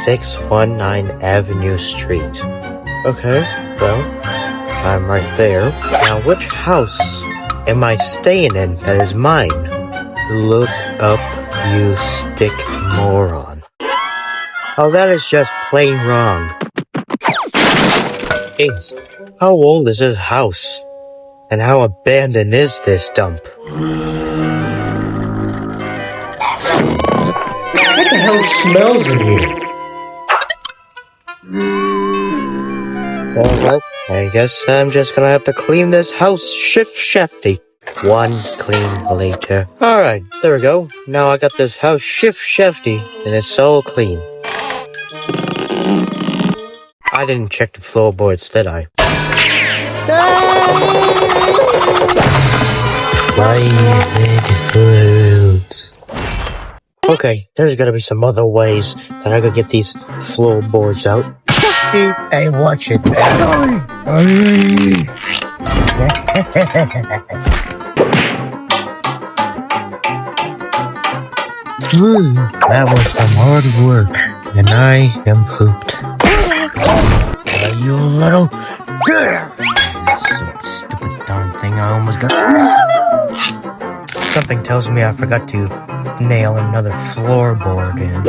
619 Avenue Street. Okay, well, I'm right there. Now, which house am I staying in that is mine? Look up, you stick moron. Oh, that is just plain wrong. Jeez, how old is this house? And how abandoned is this dump? What the hell smells in here? Well, I guess I'm just gonna have to clean this house shift-shafty. One clean later. Alright, there we go. Now I got this house shift-shafty, and it's all clean. I didn't check the floorboards, did I? Okay, there's gotta be some other ways that I could get these floorboards out. Hey, watch it, man. That was some hard work, and I am pooped. You little girl! Some stupid darn thing, I almost got. Something tells me I forgot to nail another floorboard in.